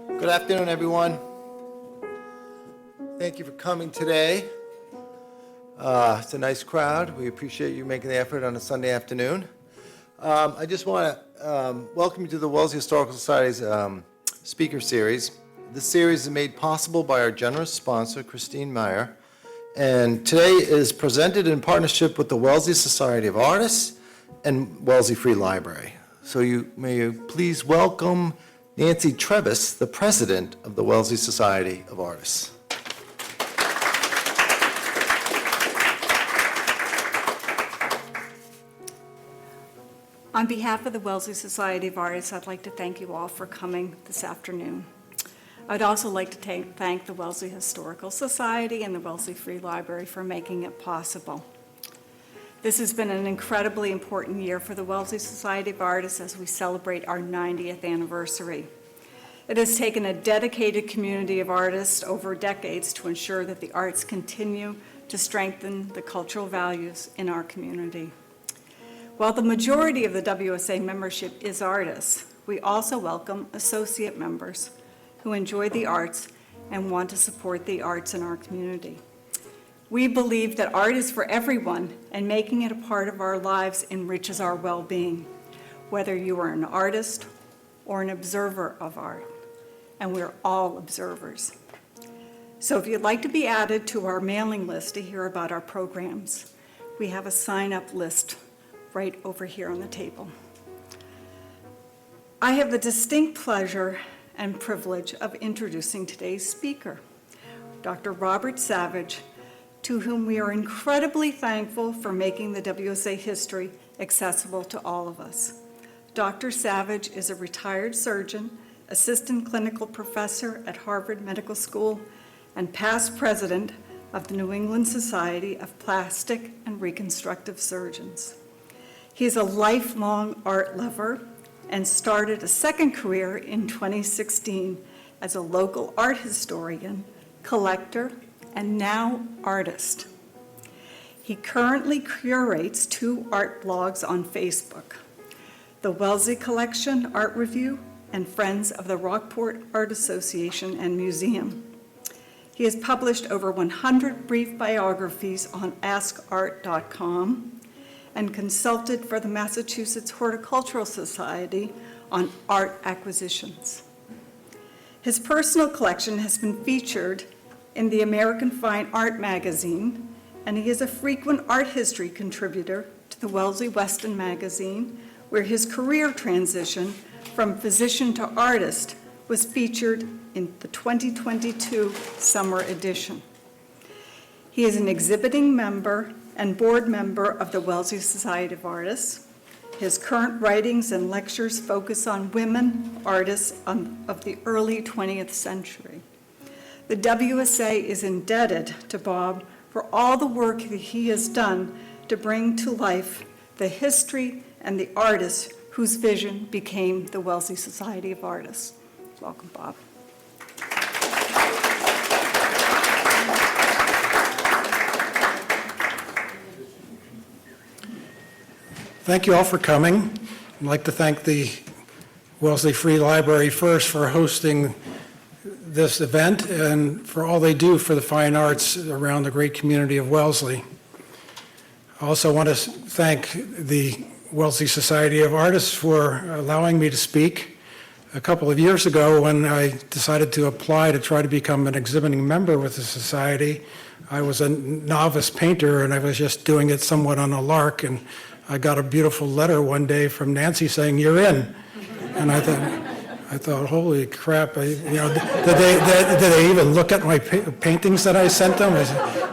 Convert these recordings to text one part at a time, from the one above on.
Good afternoon, everyone. Thank you for coming today. It's a nice crowd. We appreciate you making the effort on a Sunday afternoon. I just want to welcome you to the Wellesley Historical Society's speaker series. This series is made possible by our generous sponsor, Christine Meyer, and today is presented in partnership with the Wellesley Society of Artists and Wellesley Free Library. So may you please welcome Nancy Trevis, the president of the Wellesley Society of Artists. On behalf of the Wellesley Society of Artists, I'd like to thank you all for coming this afternoon. I'd also like to thank the Wellesley Historical Society and the Wellesley Free Library for making it possible. This has been an incredibly important year for the Wellesley Society of Artists as we celebrate our 90th anniversary. It has taken a dedicated community of artists over decades to ensure that the arts continue to strengthen the cultural values in our community. While the majority of the WSA membership is artists, we also welcome associate members who enjoy the arts and want to support the arts in our community. We believe that art is for everyone, and making it a part of our lives enriches our well-being, whether you are an artist or an observer of art, and we're all observers. So if you'd like to be added to our mailing list to hear about our programs, we have a sign-up list right over here on the table. I have the distinct pleasure and privilege of introducing today's speaker, Dr. Robert Savage, to whom we are incredibly thankful for making the WSA history accessible to all of us. Dr. Savage is a retired surgeon, assistant clinical professor at Harvard Medical School, and past president of the New England Society of Plastic and Reconstructive Surgeons. He is a lifelong art lover and started a second career in 2016 as a local art historian, collector, and now artist. He currently curates 2 art blogs on Facebook, the Wellesley Collection Art Review and Friends of the Rockport Art Association and Museum. He has published over 100 brief biographies on askart.com and consulted for the Massachusetts Horticultural Society on art acquisitions. His personal collection has been featured in the American Fine Art magazine, and he is a frequent art history contributor to the Wellesley Weston magazine, where his career transition from physician to artist was featured in the 2022 summer edition. He is an exhibiting member and board member of the Wellesley Society of Artists. His current writings and lectures focus on women artists of the early 20th century. The WSA is indebted to Bob for all the work that he has done to bring to life the history and the artists whose vision became the Wellesley Society of Artists. Welcome, Bob. Thank you all for coming. I'd like to thank the Wellesley Free Library first for hosting this event and for all they do for the fine arts around the great community of Wellesley. I also want to thank the Wellesley Society of Artists for allowing me to speak. A couple of years ago, when I decided to apply to try to become an exhibiting member with the Society, I was a novice painter and I was just doing it somewhat on a lark, and I got a beautiful letter one day from Nancy saying, "You're in." And I thought, holy crap, did they even look at my paintings that I sent them?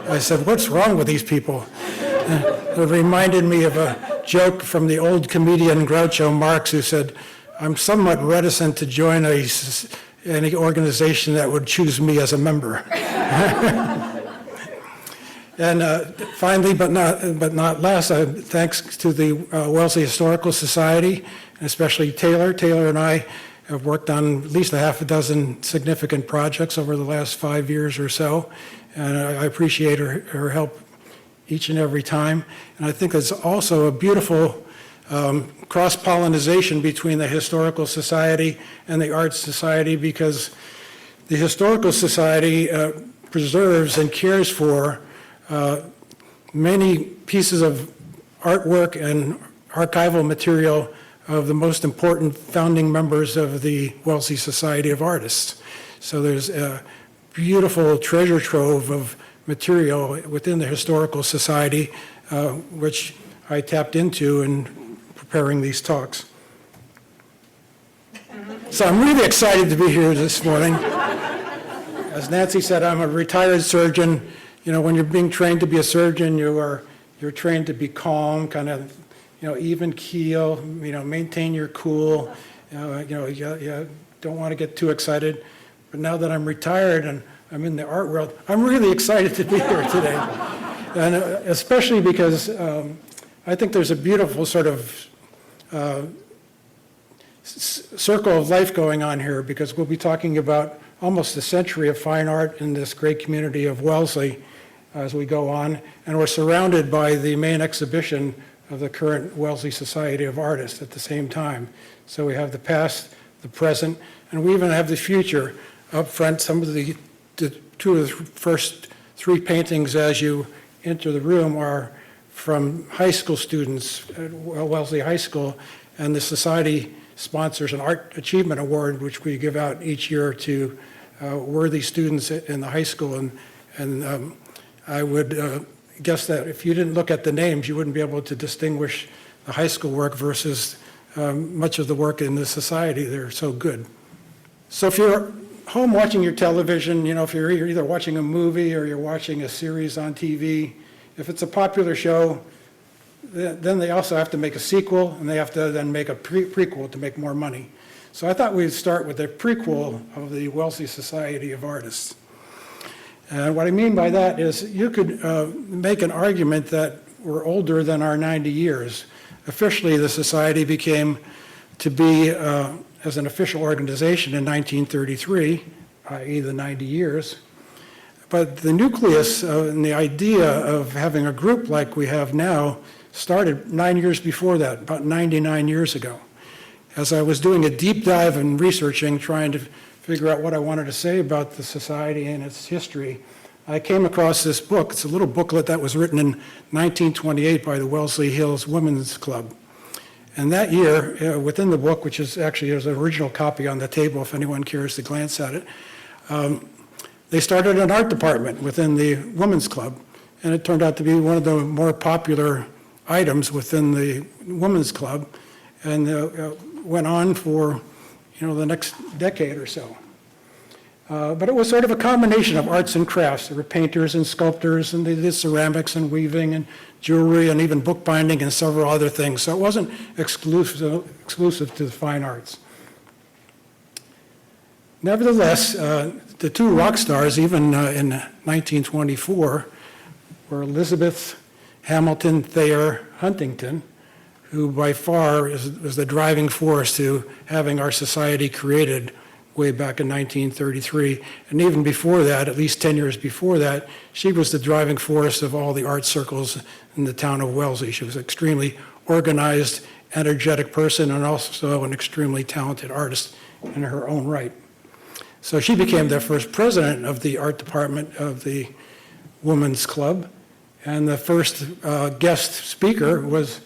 I said, what's wrong with these people? It reminded me of a joke from the old comedian Groucho Marx, who said, I'm somewhat reticent to join any organization that would choose me as a member. And finally, but not last, thanks to the Wellesley Historical Society, and especially Taylor. Taylor and I have worked on at least a half a dozen significant projects over the last 5 years or so, and I appreciate her help each and every time. And I think it's also a beautiful cross-pollination between the Historical Society and the Arts Society, because the Historical Society preserves and cares for many pieces of artwork and archival material of the most important founding members of the Wellesley Society of Artists. So there's a beautiful treasure trove of material within the Historical Society, which I tapped into in preparing these talks. So I'm really excited to be here this morning. As Nancy said, I'm a retired surgeon. You know, when you're being trained to be a surgeon, you're trained to be calm, kind of, even keel, maintain your cool. You don't want to get too excited. But now that I'm retired and I'm in the art world, I'm really excited to be here today. And especially because I think there's a beautiful sort of circle of life going on here, because we'll be talking about almost a century of fine art in this great community of Wellesley as we go on. And we're surrounded by the main exhibition of the current Wellesley Society of Artists at the same time. So we have the past, the present, and we even have the future up front. Some of the two of the first three paintings as you enter the room are from high school students at Wellesley High School, and the Society sponsors an Art Achievement Award, which we give out each year to worthy students in the high school. And I would guess that if you didn't look at the names, you wouldn't be able to distinguish the high school work versus much of the work in the society. They're so good. So if you're home watching your television, if you're either watching a movie or you're watching a series on TV, if it's a popular show, then they also have to make a sequel, and they have to then make a prequel to make more money. So I thought we'd start with a prequel of the Wellesley Society of Artists. And what I mean by that is you could make an argument that we're older than our 90 years. Officially, the Society became to be as an official organization in 1933, i.e. the 90 years. But the nucleus and the idea of having a group like we have now started 9 years before that, about 99 years ago. As I was doing a deep dive and researching, trying to figure out what I wanted to say about the Society and its history, I came across this book. It's a little booklet that was written in 1928 by the Wellesley Hills Women's Club. And that year, within the book, which is actually, there's an original copy on the table if anyone cares to glance at it, they started an art department within the Women's Club, and it turned out to be one of the more popular items within the Women's Club, and went on for the next decade or so. But it was sort of a combination of arts and crafts. There were painters and sculptors, and they did ceramics and weaving and jewelry and even bookbinding and several other things. So it wasn't exclusive to the fine arts. Nevertheless, the two rock stars, even in 1924, were Elizabeth Hamilton Thayer Huntington, who by far was the driving force to having our society created way back in 1933. And even before that, at least 10 years before that, she was the driving force of all the art circles in the town of Wellesley. She was an extremely organized, energetic person, and also an extremely talented artist in her own right. So she became the first president of the art department of the Women's Club. And the first guest speaker was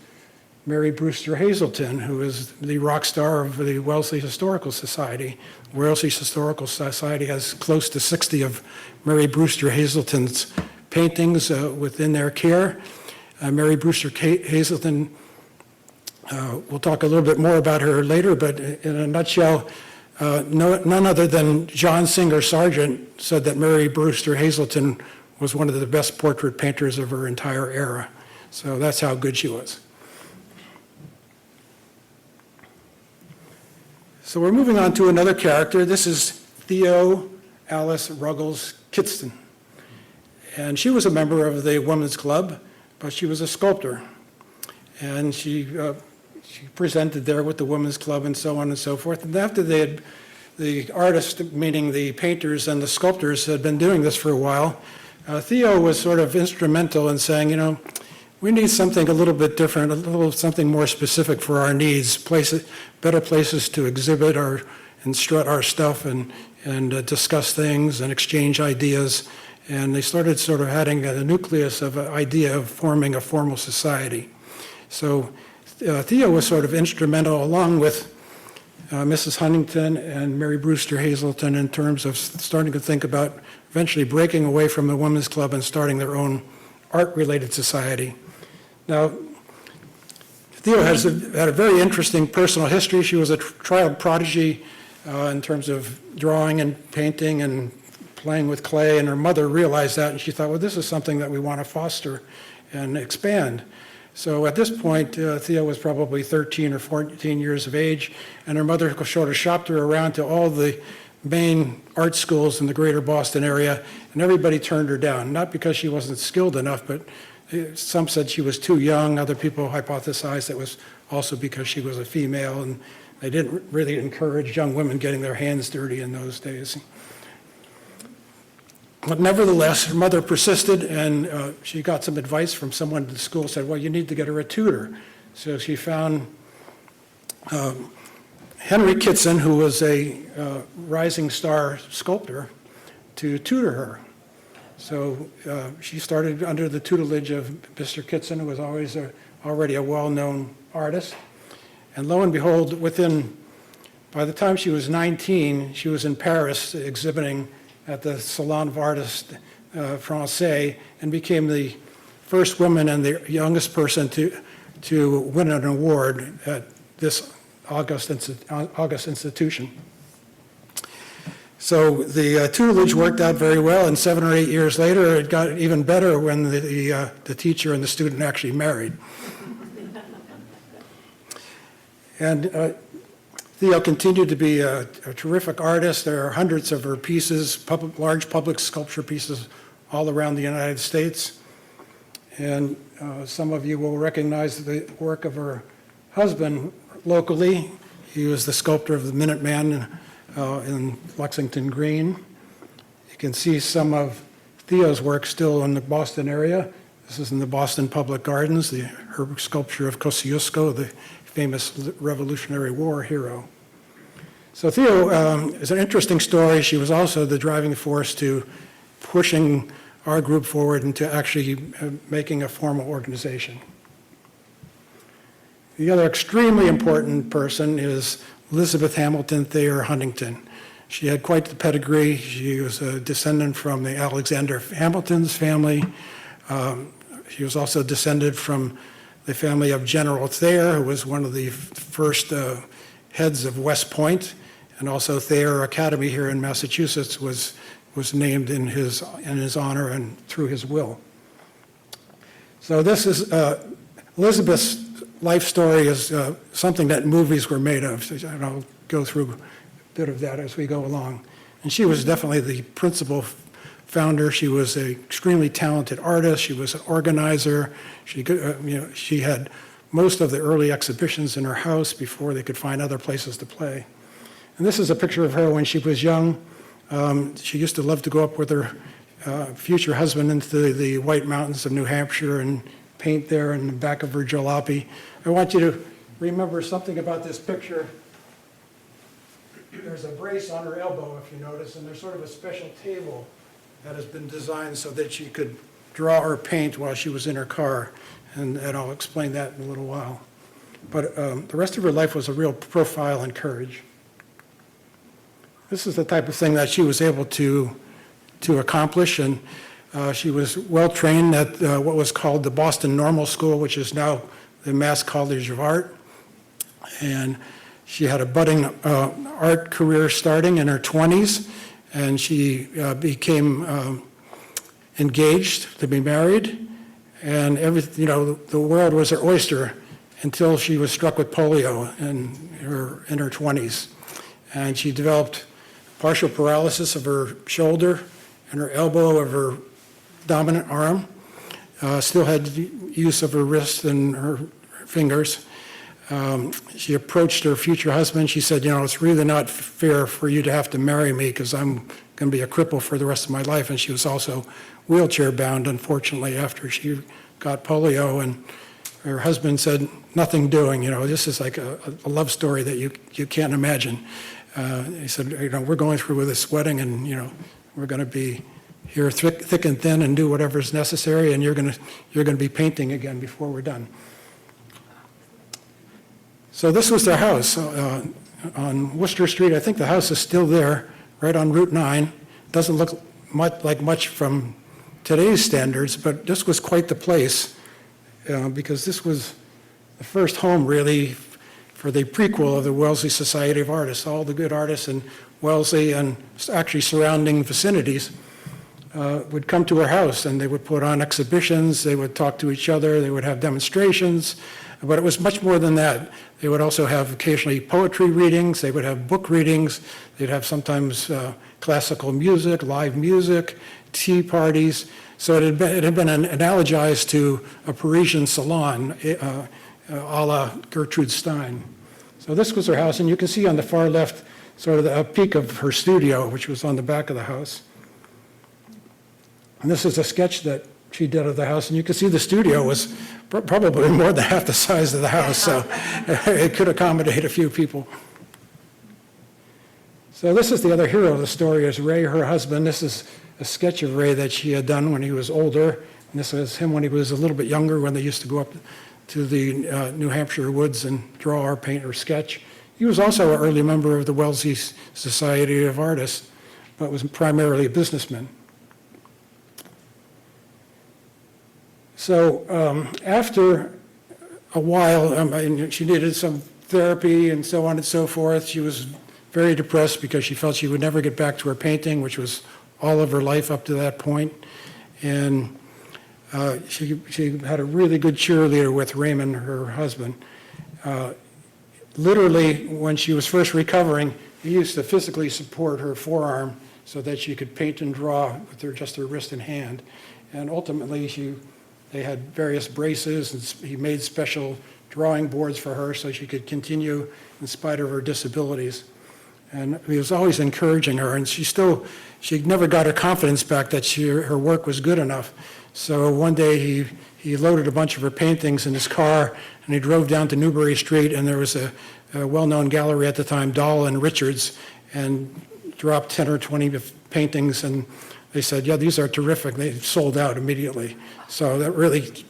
Mary Brewster Hazelton, who is the rock star of the Wellesley Historical Society. Wellesley Historical Society has close to 60 of Mary Brewster Hazelton's paintings within their care. Mary Brewster Hazelton, we'll talk a little bit more about her later, but in a nutshell, none other than John Singer Sargent said that Mary Brewster Hazelton was one of the best portrait painters of her entire era. So that's how good she was. So we're moving on to another character. This is Theo Alice Ruggles Kitston. And she was a member of the Women's Club, but she was a sculptor. And she presented there with the Women's Club and so on and so forth. And after the artists, meaning the painters and the sculptors, had been doing this for a while, Theo was sort of instrumental in saying, we need something a little bit different, something more specific for our needs, better places to exhibit and strut our stuff and discuss things and exchange ideas. And they started sort of having a nucleus of an idea of forming a formal society. So Theo was sort of instrumental, along with Mrs. Huntington and Mary Brewster Hazelton, in terms of starting to think about eventually breaking away from the Women's Club and starting their own art-related society. Now, Theo had a very interesting personal history. She was a child prodigy in terms of drawing and painting and playing with clay, and her mother realized that, and she thought, well, this is something that we want to foster and expand. So at this point, Theo was probably 13 or 14 years of age, and her mother sort of shopped her around to all the main art schools in the greater Boston area, and everybody turned her down, not because she wasn't skilled enough, but some said she was too young. Other people hypothesized it was also because she was a female, and they didn't really encourage young women getting their hands dirty in those days. But nevertheless, her mother persisted, and she got some advice from someone at the school, said, well, you need to get her a tutor. So she found Henry Kitson, who was a rising star sculptor, to tutor her. So she started under the tutelage of Mr. Kitson, who was already a well-known artist. And lo and behold, by the time she was 19, she was in Paris exhibiting at the Salon of Artists Francais, and became the first woman and the youngest person to win an award at this august institution. So the tutelage worked out very well, and 7 or 8 years later, it got even better when the teacher and the student actually married. And Theo continued to be a terrific artist. There are hundreds of her pieces, large public sculpture pieces all around the United States. And some of you will recognize the work of her husband locally. He was the sculptor of the Minuteman in Lexington Green. You can see some of Theo's work still in the Boston area. This is in the Boston Public Gardens, her sculpture of Kosciuszko, the famous Revolutionary War hero. So Theo is an interesting story. She was also the driving force to pushing our group forward into actually making a formal organization. The other extremely important person is Elizabeth Hamilton Thayer Huntington. She had quite the pedigree. She was a descendant from the Alexander Hamilton's family. She was also descended from the family of General Thayer, who was one of the first heads of West Point, and also Thayer Academy here in Massachusetts was named in his honor and through his will. So this is Elizabeth's life story is something that movies were made of, and I'll go through a bit of that as we go along. And she was definitely the principal founder. She was an extremely talented artist. She was an organizer. She had most of the early exhibitions in her house before they could find other places to play. And this is a picture of her when she was young. She used to love to go up with her future husband into the White Mountains of New Hampshire and paint there in the back of her jalopy. I want you to remember something about this picture. There's a brace on her elbow, if you notice, and there's sort of a special table that has been designed so that she could draw or paint while she was in her car, and I'll explain that in a little while. But the rest of her life was a real profile and courage. This is the type of thing that she was able to accomplish, and she was well trained at what was called the Boston Normal School, which is now the Mass College of Art. And she had a budding art career starting in her 20s, and she became engaged to be married, and the world was her oyster until she was struck with polio in her 20s. And she developed partial paralysis of her shoulder and her elbow of her dominant arm, still had use of her wrists and her fingers. She approached her future husband. She said, it's really not fair for you to have to marry me because I'm going to be a cripple for the rest of my life. And she was also wheelchair bound, unfortunately, after she got polio, and her husband said, nothing doing, this is like a love story that you can't imagine. He said, we're going through with this wedding, and, we're going to be here thick and thin and do whatever's necessary, and you're going to be painting again before we're done. So this was their house on Worcester Street. I think the house is still there, right on Route 9. Doesn't look much from today's standards, but this was quite the place because this was the first home, really, for the prequel of the Wellesley Society of Artists. All the good artists in Wellesley and actually surrounding vicinities would come to our house, and they would put on exhibitions, they would talk to each other, they would have demonstrations, but it was much more than that. They would also have occasionally poetry readings, they would have book readings, they'd have sometimes classical music, live music, tea parties. So it had been analogized to a Parisian salon, a la Gertrude Stein. So this was her house, and you can see on the far left sort of a peek of her studio, which was on the back of the house. And this is a sketch that she did of the house, and you can see the studio was probably more than half the size of the house, so it could accommodate a few people. So this is the other hero of the story, is Ray, her husband. This is a sketch of Ray that she had done when he was older, and this was him when he was a little bit younger, when they used to go up to the New Hampshire woods and draw or paint or sketch. He was also an early member of the Wellesley Society of Artists, but was primarily a businessman. So after a while, she needed some therapy and so on and so forth. She was very depressed because she felt she would never get back to her painting, which was all of her life up to that point. And she had a really good cheerleader with Raymond, her husband. Literally, when she was first recovering, he used to physically support her forearm so that she could paint and draw with just her wrist and hand. And ultimately, they had various braces, and he made special drawing boards for her so she could continue in spite of her disabilities. And he was always encouraging her, and she never got her confidence back that her work was good enough. So one day he loaded a bunch of her paintings in his car, and he drove down to Newbury Street, and there was a well-known gallery at the time, Dahl and Richards, and dropped 10 or 20 paintings, and they said, yeah, these are terrific. They sold out immediately. So that really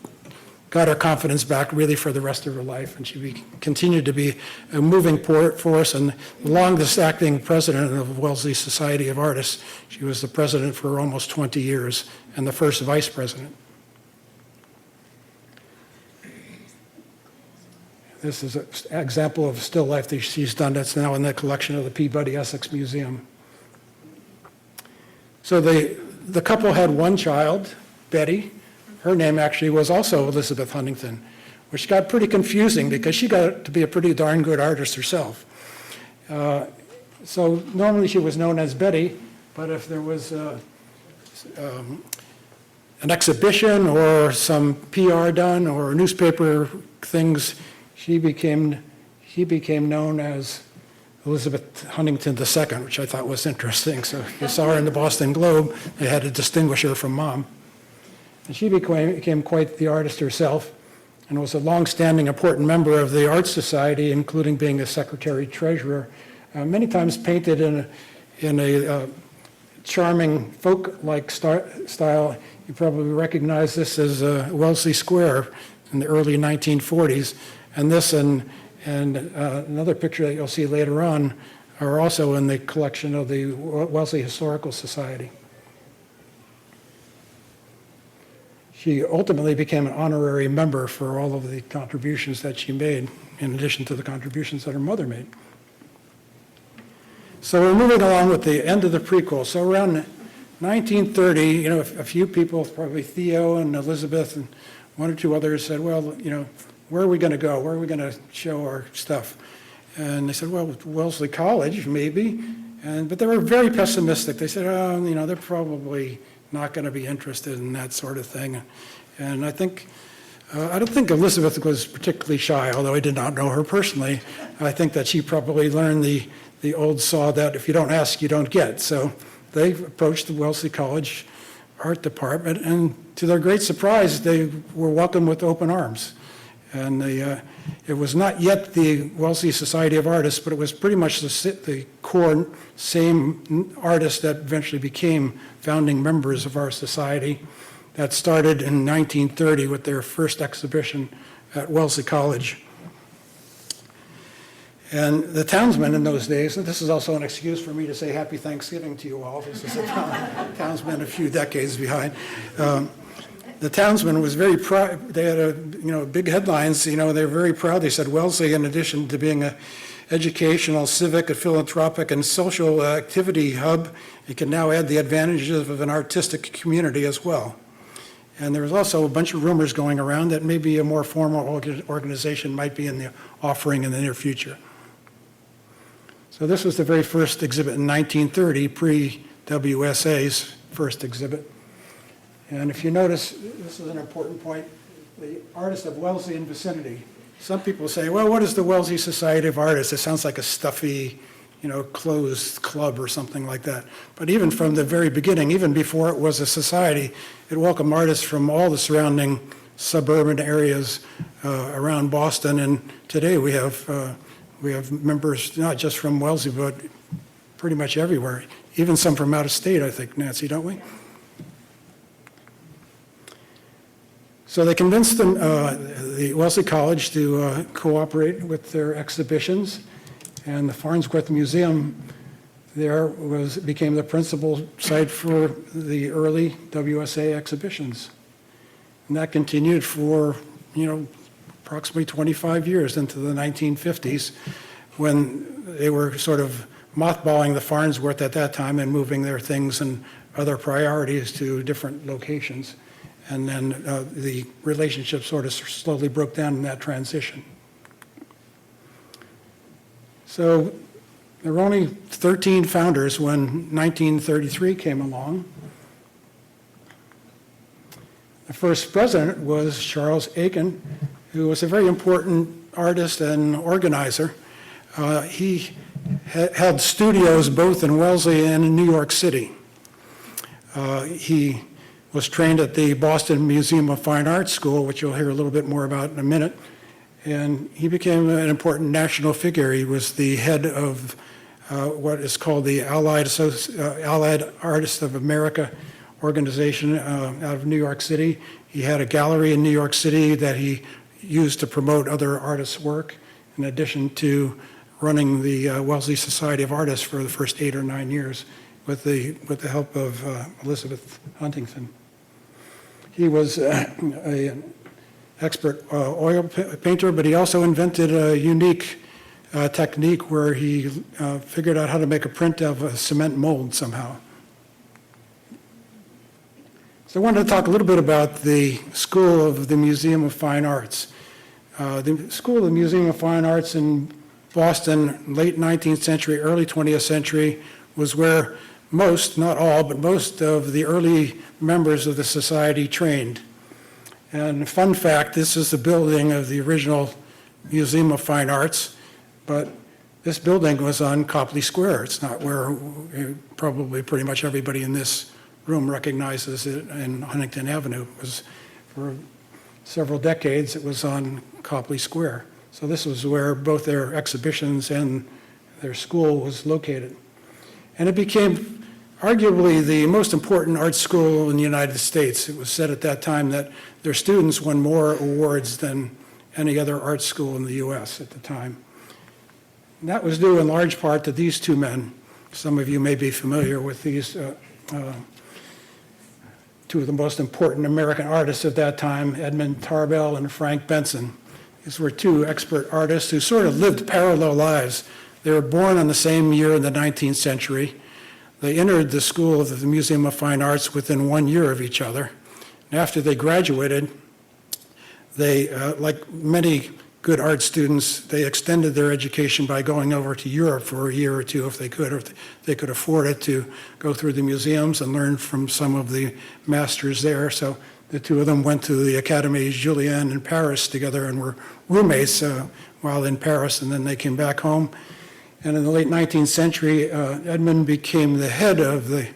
got her confidence back really for the rest of her life, and she continued to be a moving force and the longest acting president of the Wellesley Society of Artists. She was the president for almost 20 years and the first vice president. This is an example of a still life that she's done that's now in the collection of the Peabody Essex Museum. So the couple had one child, Betty. Her name actually was also Elizabeth Huntington, which got pretty confusing because she got to be a pretty darn good artist herself. So normally she was known as Betty, but if there was an exhibition or some PR done or newspaper things, she became known as Elizabeth Huntington II, which I thought was interesting. So you saw her in the Boston Globe, they had to distinguish her from Mom. And she became quite the artist herself and was a long-standing important member of the Art Society, including being a secretary-treasurer. Many times painted in a charming folk-like style. You probably recognize this as Wellesley Square in the early 1940s. And this and another picture that you'll see later on are also in the collection of the Wellesley Historical Society. She ultimately became an honorary member for all of the contributions that she made, in addition to the contributions that her mother made. So we're moving along with the end of the prequel. So around 1930, a few people, probably Theo and Elizabeth and one or two others said, well, where are we going to go? Where are we going to show our stuff? And they said, well, Wellesley College, maybe. But they were very pessimistic. They said, they're probably not going to be interested in that sort of thing. And I don't think Elizabeth was particularly shy, although I did not know her personally. I think that she probably learned the old saw that if you don't ask, you don't get. So they approached the Wellesley College art department, and to their great surprise, they were welcomed with open arms. And it was not yet the Wellesley Society of Artists, but it was pretty much the core same artists that eventually became founding members of our society. That started in 1930 with their first exhibition at Wellesley College. And the townsmen in those days, and this is also an excuse for me to say Happy Thanksgiving to you all. This is a townsman a few decades behind. The townsman was very proud. They had big headlines. They were very proud. They said Wellesley, in addition to being an educational, civic, a philanthropic, and social activity hub, it can now add the advantages of an artistic community as well. And there was also a bunch of rumors going around that maybe a more formal organization might be in the offering in the near future. So this was the very first exhibit in 1930, pre-WSA's first exhibit. And if you notice, this is an important point, the artist of Wellesley and vicinity. Some people say, well, what is the Wellesley Society of Artists? It sounds like a stuffy, closed club or something like that. But even from the very beginning, even before it was a society, it welcomed artists from all the surrounding suburban areas around Boston. And today we have members not just from Wellesley, but pretty much everywhere, even some from out of state, I think, Nancy, don't we? So they convinced them, the Wellesley College to cooperate with their exhibitions, and the Farnsworth Museum there became the principal site for the early WSA exhibitions. And that continued for, approximately 25 years into the 1950s, when they were sort of mothballing the Farnsworth at that time and moving their things and other priorities to different locations. And then the relationship sort of slowly broke down in that transition. So there were only 13 founders when 1933 came along. The first president was Charles Aiken, who was a very important artist and organizer. He held studios both in Wellesley and in New York City. He was trained at the Boston Museum of Fine Arts School, which you'll hear a little bit more about in a minute. And he became an important national figure. He was the head of what is called the Allied Artists of America organization out of New York City. He had a gallery in New York City that he used to promote other artists' work, in addition to running the Wellesley Society of Artists for the first 8 or 9 years with the help of Elizabeth Huntington. He was an expert oil painter, but he also invented a unique technique where he figured out how to make a print of a cement mold somehow. So I wanted to talk a little bit about the School of the Museum of Fine Arts. The School of the Museum of Fine Arts in Boston, late 19th century, early 20th century, was where most, not all, but most of the early members of the society trained. And fun fact, this is the building of the original Museum of Fine Arts, but this building was on Copley Square. It's not where probably pretty much everybody in this room recognizes it in Huntington Avenue. It was, for several decades, it was on Copley Square. So this was where both their exhibitions and their school was located. And it became arguably the most important art school in the United States. It was said at that time that their students won more awards than any other art school in the US at the time. And that was due in large part to these two men. Some of you may be familiar with these two of the most important American artists of that time, Edmund Tarbell and Frank Benson. These were two expert artists who sort of lived parallel lives. They were born in the same year in the 19th century. They entered the School of the Museum of Fine Arts within 1 year of each other. And after they graduated, they, like many good art students, they extended their education by going over to Europe for a year or two if they could, or if they could afford it, to go through the museums and learn from some of the masters there. So the two of them went to the Académie Julian in Paris together and were roommates while in Paris, and then they came back home. And in the late 19th century, Edmund became the head of the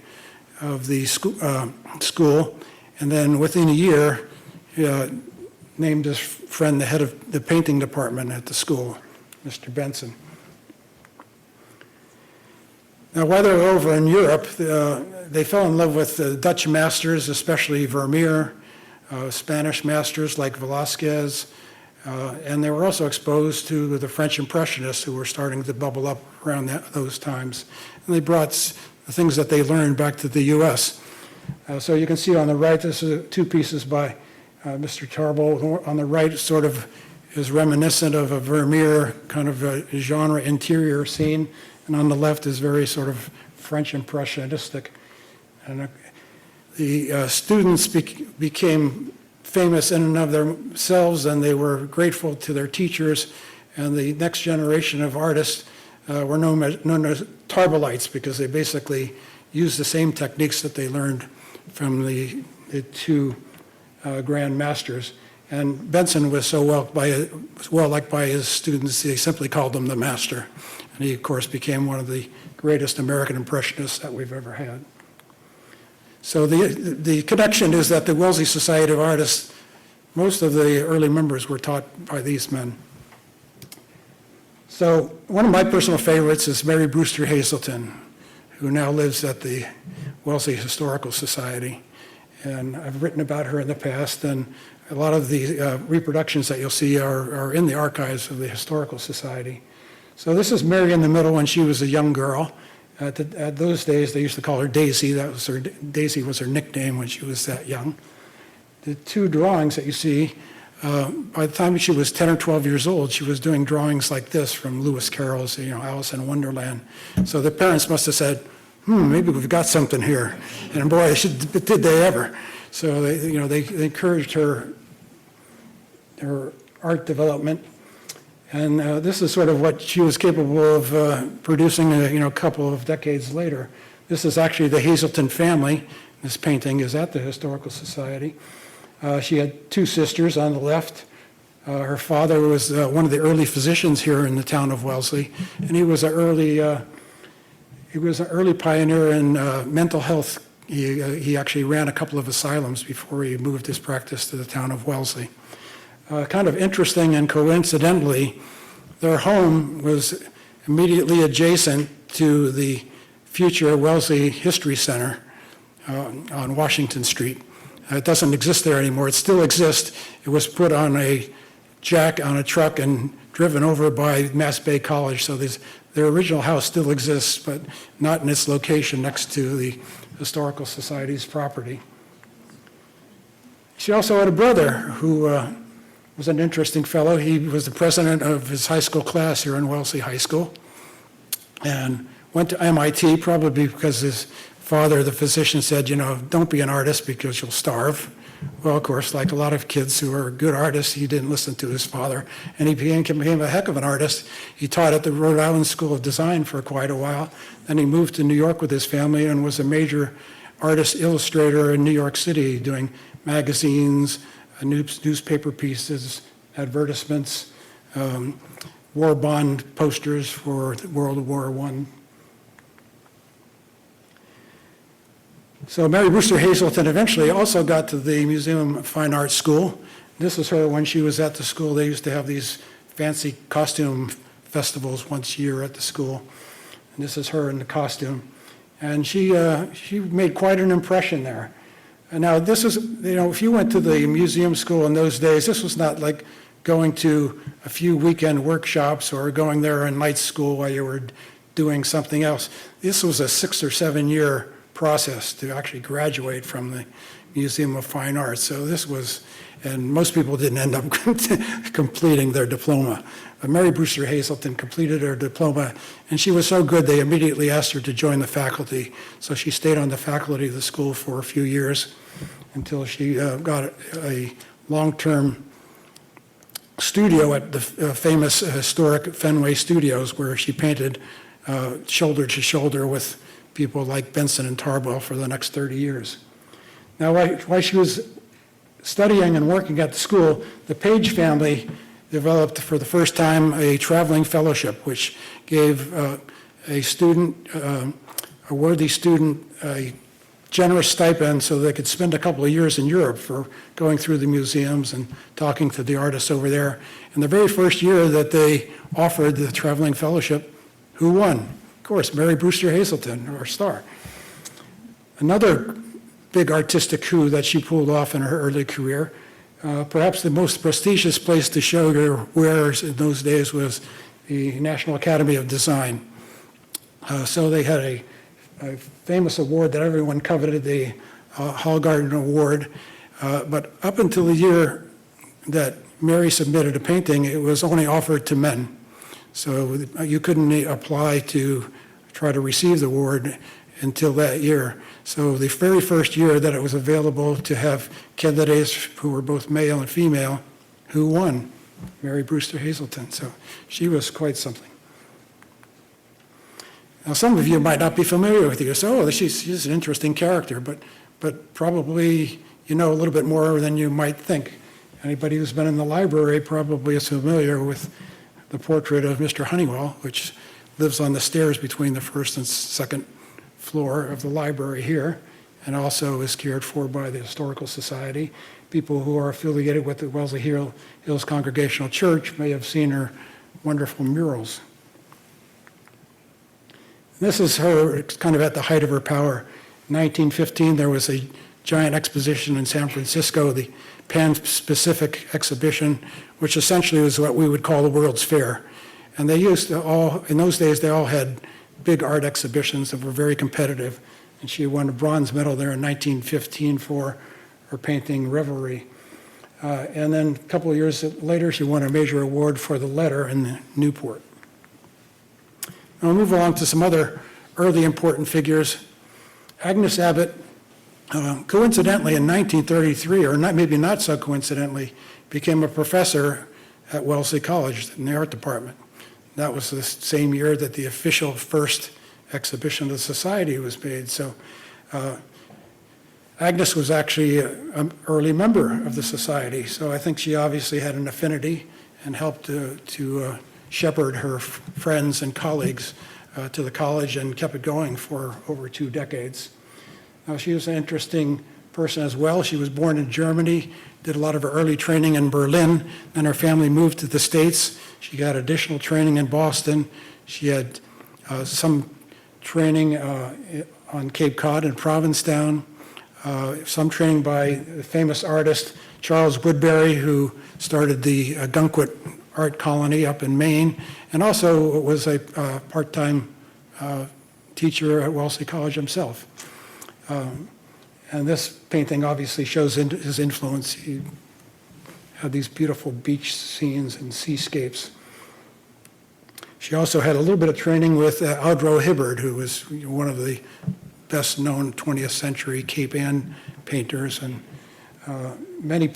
of the school, and then within a year, named his friend the head of the painting department at the school, Mr. Benson. Now, while they were over in Europe, they fell in love with the Dutch masters, especially Vermeer, Spanish masters like Velázquez, and they were also exposed to the French Impressionists who were starting to bubble up around those times. And they brought the things that they learned back to the U.S. So you can see on the right, this is two pieces by Mr. Tarbell. On the right sort of is reminiscent of a Vermeer kind of a genre interior scene, and on the left is very sort of French impressionistic. And the students became famous in and of themselves, and they were grateful to their teachers, and the next generation of artists were known as Tarbellites because they basically used the same techniques that they learned from the two grand masters. And Benson was so well liked by his students, they simply called him the master. And he, of course, became one of the greatest American Impressionists that we've ever had. So the connection is that the Wellesley Society of Artists, most of the early members were taught by these men. So one of my personal favorites is Mary Brewster Hazelton, who now lives at the Wellesley Historical Society. And I've written about her in the past, and a lot of the reproductions that you'll see are in the archives of the Historical Society. So this is Mary in the middle when she was a young girl. At those days, they used to call her Daisy. Daisy was her nickname when she was that young. The two drawings that you see, by the time she was 10 or 12 years old, she was doing drawings like this from Lewis Carroll's, Alice in Wonderland. So the parents must have said, maybe we've got something here. And boy, did they ever. So they encouraged her art development. And this is sort of what she was capable of producing a couple of decades later. This is actually the Hazelton family. This painting is at the Historical Society. She had two sisters on the left. Her father was one of the early physicians here in the town of Wellesley, and he was an early pioneer in mental health. He actually ran a couple of asylums before he moved his practice to the town of Wellesley. Kind of interesting and coincidentally, their home was immediately adjacent to the future Wellesley History Center on Washington Street. It doesn't exist there anymore. It still exists. It was put on a jack on a truck and driven over by Mass Bay College. So their original house still exists, but not in its location next to the Historical Society's property. She also had a brother who was an interesting fellow. He was the president of his high school class here in Wellesley High School and went to MIT probably because his father, the physician, said, don't be an artist because you'll starve. Well, of course, like a lot of kids who are good artists, he didn't listen to his father, and he became a heck of an artist. He taught at the Rhode Island School of Design for quite a while. Then he moved to New York with his family and was a major artist illustrator in New York City, doing magazines, newspaper pieces, advertisements, war bond posters for World War I. So Mary Brewster Hazelton eventually also got to the Museum of Fine Arts School. This is her when she was at the school. They used to have these fancy costume festivals once a year at the school. And this is her in the costume. And she made quite an impression there. And now this is, if you went to the museum school in those days, this was not like going to a few weekend workshops or going there in night school while you were doing something else. This was a 6 or 7 year process to actually graduate from the Museum of Fine Arts. So this was, and most people didn't end up completing their diploma. But Mary Brewster Hazelton completed her diploma, and she was so good they immediately asked her to join the faculty. So she stayed on the faculty of the school for a few years until she got a long-term studio at the famous historic Fenway Studios, where she painted shoulder to shoulder with people like Benson and Tarbell for the next 30 years. Now, while she was studying and working at the school, the Page family developed for the first time a traveling fellowship, which gave a worthy student a generous stipend so they could spend a couple of years in Europe for going through the museums and talking to the artists over there. And the very first year that they offered the traveling fellowship, who won? Of course, Mary Brewster Hazelton, our star. Another big artistic coup that she pulled off in her early career, perhaps the most prestigious place to show your wares in those days was the National Academy of Design. So they had a famous award that everyone coveted, the Hall Garden Award. But up until the year that Mary submitted a painting, it was only offered to men. So you couldn't apply to try to receive the award until that year. So the very first year that it was available to have candidates who were both male and female, who won? Mary Brewster Hazelton. So she was quite something. Now, some of you might not be familiar with her. So, oh, she's an interesting character, but probably you know a little bit more than you might think. Anybody who's been in the library probably is familiar with the portrait of Mr. Honeywell, which lives on the stairs between the first and second floor of the library here, and also is cared for by the Historical Society. People who are affiliated with the Wellesley Hills Congregational Church may have seen her wonderful murals. This is her kind of at the height of her power. In 1915, there was a giant exposition in San Francisco, the Pan-Pacific Exhibition, which essentially was what we would call the World's Fair. And they used to all, in those days, they all had big art exhibitions that were very competitive. And she won a bronze medal there in 1915 for her painting Revelry. And then a couple of years later, she won a major award for the letter in Newport. Now we'll move along to some other early important figures. Agnes Abbott, coincidentally in 1933, or maybe not so coincidentally, became a professor at Wellesley College in the art department. That was the same year that the official first exhibition of the society was made. So Agnes was actually an early member of the society, so I think she obviously had an affinity and helped to shepherd her friends and colleagues to the college and kept it going for over 2 decades. Now, she was an interesting person as well. She was born in Germany, did a lot of her early training in Berlin, then her family moved to the States. She got additional training in Boston. She had some training on Cape Cod and Provincetown, some training by the famous artist Charles Woodbury, who started the Gunquit art colony up in Maine, and also was a part-time teacher at Wellesley College himself. And this painting obviously shows his influence. He had these beautiful beach scenes and seascapes. She also had a little bit of training with Audrow Hibbard, who was one of the best-known 20th century Cape Ann painters. And many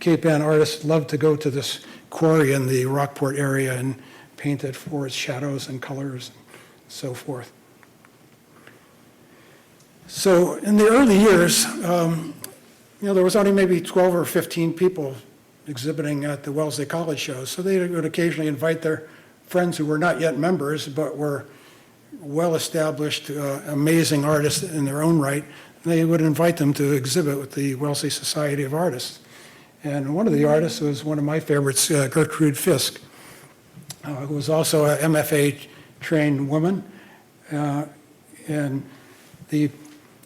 Cape Ann artists loved to go to this quarry in the Rockport area and paint it for its shadows and colors and so forth. So in the early years, there was only maybe 12 or 15 people exhibiting at the Wellesley College shows. So they would occasionally invite their friends who were not yet members, but were well-established, amazing artists in their own right. They would invite them to exhibit with the Wellesley Society of Artists. And one of the artists was one of my favorites, Gertrude Fisk, who was also a MFA-trained woman. And the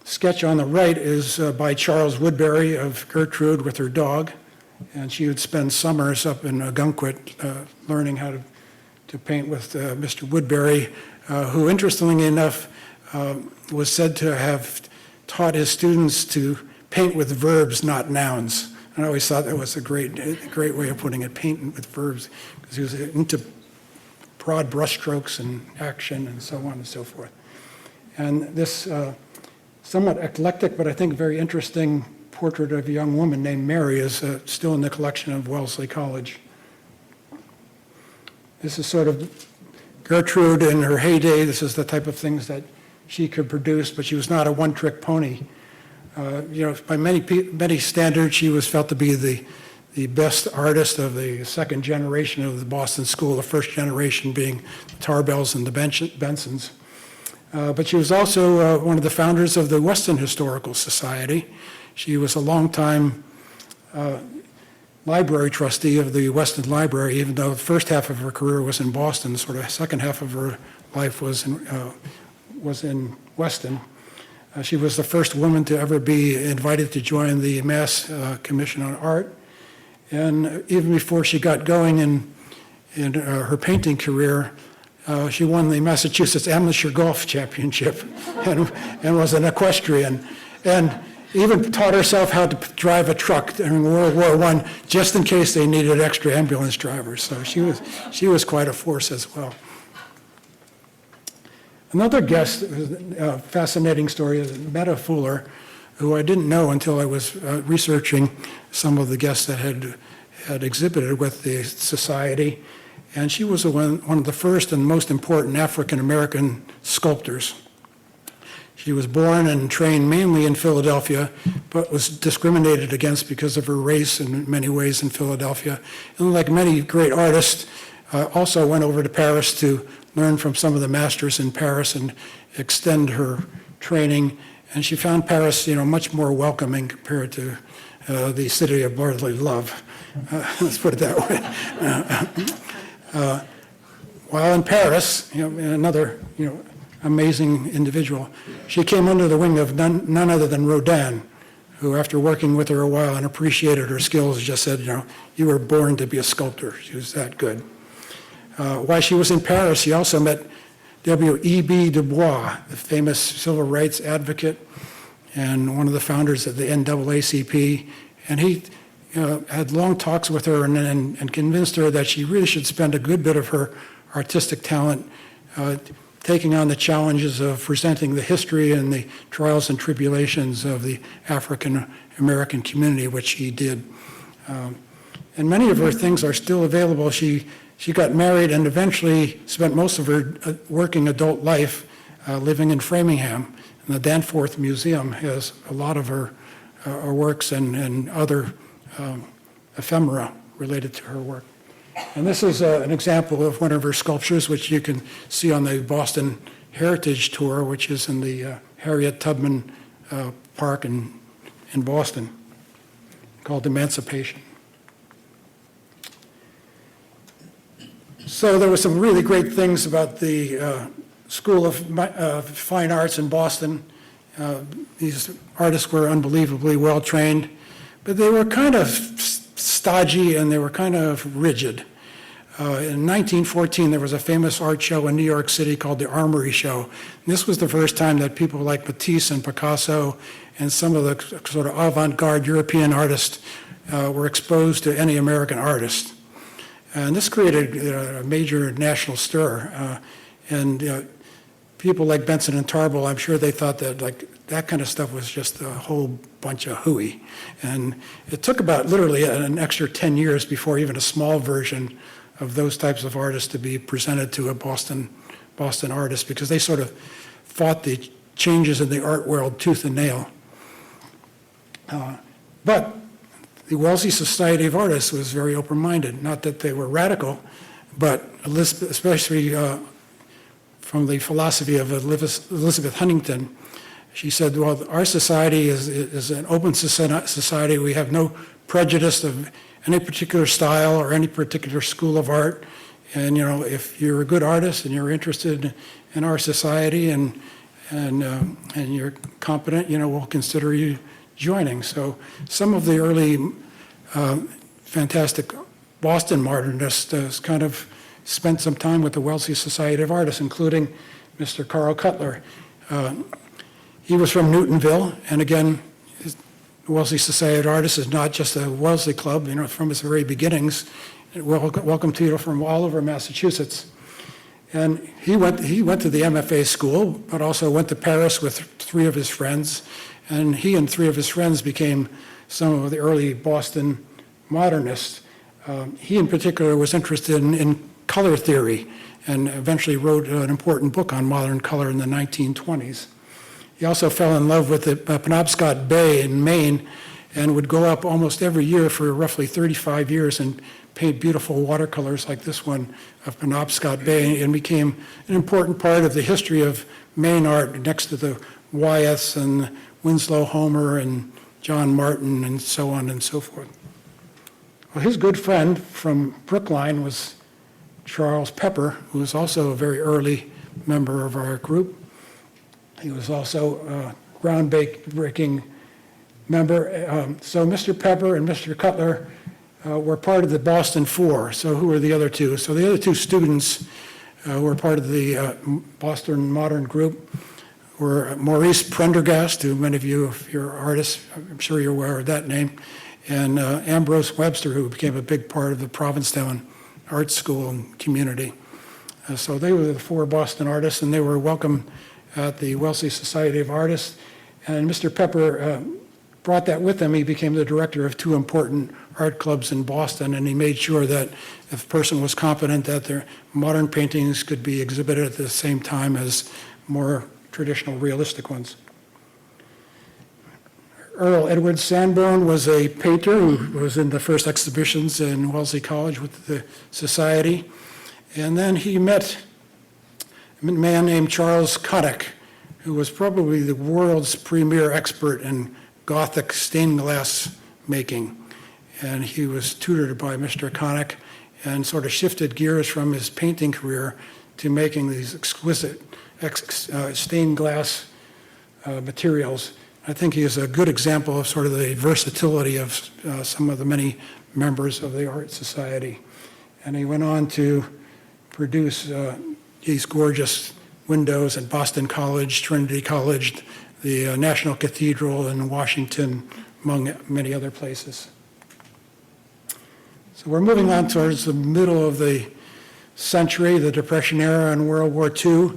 sketch on the right is by Charles Woodbury of Gertrude with her dog. And she would spend summers up in Gunquit learning how to paint with Mr. Woodbury, who, interestingly enough, was said to have taught his students to paint with verbs, not nouns. And I always thought that was a great way of putting it, painting with verbs, because he was into broad brushstrokes and action and so on and so forth. And this somewhat eclectic, but I think very interesting portrait of a young woman named Mary is still in the collection of Wellesley College. This is sort of Gertrude in her heyday. This is the type of things that she could produce, but she was not a one-trick pony. By many standards, she was felt to be the best artist of the second generation of the Boston School, the first generation being the Tarbells and the Bensons. But she was also one of the founders of the Weston Historical Society. She was a longtime library trustee of the Weston Library, even though the first half of her career was in Boston, sort of the second half of her life was in Weston. She was the first woman to ever be invited to join the Mass Commission on Art. And even before she got going in her painting career, she won the Massachusetts Amateur Golf Championship and was an equestrian. And even taught herself how to drive a truck during World War I, just in case they needed extra ambulance drivers. So she was quite a force as well. Another guest, a fascinating story, is Meta Fuller, who I didn't know until I was researching some of the guests that had exhibited with the Society. And she was one of the first and most important African-American sculptors. She was born and trained mainly in Philadelphia, but was discriminated against because of her race in many ways in Philadelphia. And like many great artists, also went over to Paris to learn from some of the masters in Paris and extend her training. And she found Paris, much more welcoming compared to the city of brotherly love. Let's put it that way. While in Paris, another, amazing individual, she came under the wing of none other than Rodin, who, after working with her a while and appreciated her skills, just said, you were born to be a sculptor. She was that good. While she was in Paris, she also met W.E.B. Du Bois, the famous civil rights advocate and one of the founders of the NAACP. And he had long talks with her and convinced her that she really should spend a good bit of her artistic talent taking on the challenges of presenting the history and the trials and tribulations of the African American community, which she did. And many of her things are still available. She got married and eventually spent most of her working adult life living in Framingham. And the Danforth Museum has a lot of her works and other ephemera related to her work. And this is an example of one of her sculptures, which you can see on the Boston Heritage Tour, which is in the Harriet Tubman Park in Boston, called Emancipation. So there were some really great things about the School of Fine Arts in Boston. These artists were unbelievably well trained, but they were kind of stodgy and they were kind of rigid. In 1914, there was a famous art show in New York City called the Armory Show. And this was the first time that people like Matisse and Picasso and some of the sort of avant-garde European artists were exposed to any American artist. And this created a major national stir. And people like Benson and Tarbell, I'm sure they thought that that kind of stuff was just a whole bunch of hooey. And it took about literally an extra 10 years before even a small version of those types of artists to be presented to a Boston artist, because they sort of fought the changes in the art world tooth and nail. But the Wellesley Society of Artists was very open-minded. Not that they were radical, but especially from the philosophy of Elizabeth Huntington. She said, well, our society is an open society. We have no prejudice of any particular style or any particular school of art. And, if you're a good artist and you're interested in our society and you're competent, we'll consider you joining. So some of the early fantastic Boston modernists kind of spent some time with the Wellesley Society of Artists, including Mr. Carl Cutler. He was from Newtonville, and again, the Wellesley Society of Artists is not just a Wellesley club, from its very beginnings. It welcomed people from all over Massachusetts. And he went to the MFA school, but also went to Paris with 3 of his friends. And he and 3 of his friends became some of the early Boston modernists. He in particular was interested in color theory and eventually wrote an important book on modern color in the 1920s. He also fell in love with the Penobscot Bay in Maine and would go up almost every year for roughly 35 years and paint beautiful watercolors like this one of Penobscot Bay, and became an important part of the history of main art next to the Wyeths and Winslow Homer and John Martin and so on and so forth. Well, his good friend from Brookline was Charles Pepper, who was also a very early member of our group. He was also a groundbreaking member. So Mr. Pepper and Mr. Cutler were part of the Boston Four. So who were the other two? So the other two students who were part of the Boston Modern Group were Maurice Prendergast, who many of you, if you're artists, I'm sure you're aware of that name, and Ambrose Webster, who became a big part of the Provincetown Art School and community. So they were the four Boston artists, and they were welcome at the Wellesley Society of Artists. And Mr. Pepper brought that with him. He became the director of two important art clubs in Boston, and he made sure that if a person was competent, that their modern paintings could be exhibited at the same time as more traditional realistic ones. Earl Edward Sanborn was a painter who was in the first exhibitions in Wellesley College with the Society. And then he met a man named Charles Connick, who was probably the world's premier expert in Gothic stained glass making. And he was tutored by Mr. Connick and sort of shifted gears from his painting career to making these exquisite stained glass materials. I think he is a good example of sort of the versatility of some of the many members of the Art Society. And he went on to produce these gorgeous windows at Boston College, Trinity College, the National Cathedral in Washington, among many other places. So we're moving on towards the middle of the century, the Depression era and World War II.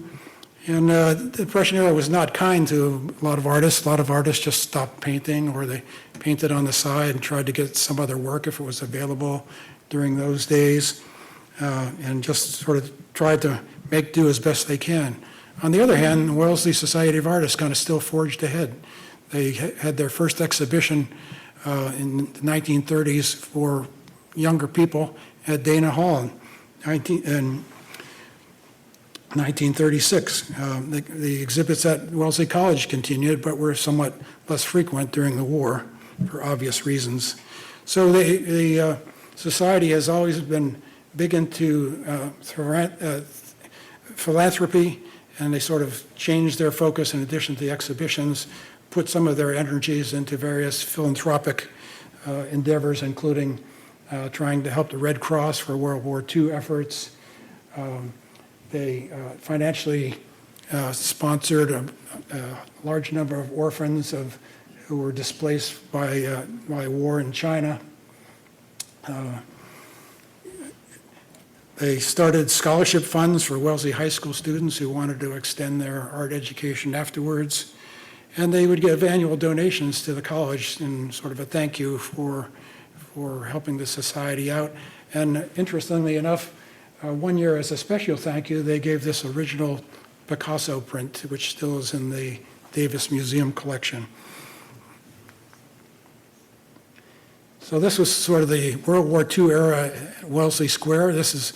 And the Depression era was not kind to a lot of artists. A lot of artists just stopped painting, or they painted on the side and tried to get some other work if it was available during those days, and just sort of tried to make do as best they can. On the other hand, the Wellesley Society of Artists kind of still forged ahead. They had their first exhibition in the 1930s for younger people at Dana Hall in 1936. The exhibits at Wellesley College continued, but were somewhat less frequent during the war for obvious reasons. So the society has always been big into philanthropy, and they sort of changed their focus in addition to the exhibitions, put some of their energies into various philanthropic endeavors, including trying to help the Red Cross for World War II efforts. They financially sponsored a large number of orphans who were displaced by war in China. They started scholarship funds for Wellesley High School students who wanted to extend their art education afterwards. And they would give annual donations to the college in sort of a thank you for helping the society out. And interestingly enough, one year as a special thank you, they gave this original Picasso print, which still is in the Davis Museum collection. So this was sort of the World War II era at Wellesley Square. This is